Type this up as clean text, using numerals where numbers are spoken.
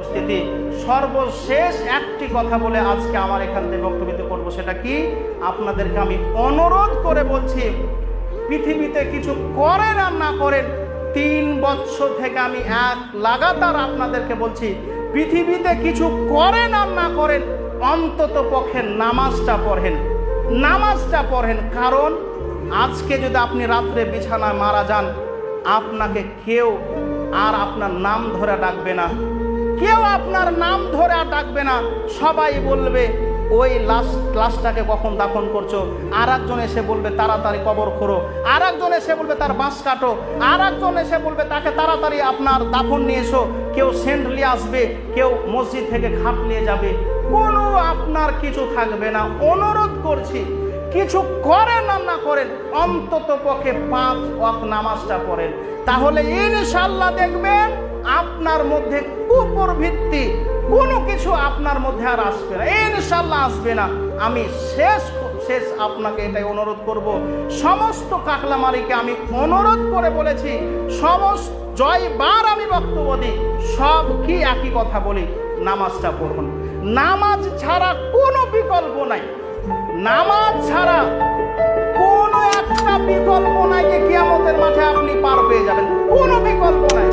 উপস্থিতি, সর্বশেষ একটি কথা বলে আজকে আমার এখান থেকে বক্তব্য করবো। সেটা কি, আপনাদেরকে আমি অনুরোধ করে বলছি, পৃথিবীতে কিছু করেন আর না করেন, 3 বছর থেকে আমি এক লাগাতার আপনাদেরকে বলছি, পৃথিবীতে কিছু করেন আর না করেন, অন্তত পক্ষে নামাজটা পড়েন, নামাজটা পড়েন। কারণ আজকে যদি আপনি রাত্রে বিছানায় মারা যান, আপনাকে কেউ আর আপনার নাম ধরে ডাকবে না, কেউ আপনার নাম ধরে আর ডাকবে না। সবাই বলবে ওই লাশটাকে কখন দাফন করছো, আর একজন এসে বলবে তাড়াতাড়ি কবর খোঁড়ো, আর একজন এসে বলবে তার বাঁশ কাটো, আর একজন এসে বলবে তাকে তাড়াতাড়ি আপনার দাফন নিয়ে এসো। কেউ সেন্ট নিয়ে আসবে, কেউ মসজিদ থেকে খাট নিয়ে যাবে, কোনো আপনার কিছু থাকবে না। অনুরোধ করছি, কিছু করেন আর না করেন, অন্তত পক্ষে 5 ওয়াক্ত নামাজটা পড়েন, তাহলে ইনশাআল্লাহ দেখবেন আপনার মধ্যে কুপ্রবৃত্তি কোনো কিছু আপনার মধ্যে আর আসবে না, ইনশাআল্লাহ আসবে না। আমি শেষ আপনাকে এটাই অনুরোধ করব, সমস্ত কাকলামারিকে আমি অনুরোধ করে বলেছি, সমস্ত জয়বার আমি বক্তব্য দিই, সব কি একই কথা বলি, নামাজটা পড়ুন। নামাজ ছাড়া কোনো বিকল্প নাই, নামাজ ছাড়া কোনো একটা বিকল্প নাই যে কিয়ামতের মাঠে আপনি পার পেয়ে যাবেন, কোনো বিকল্প নাই।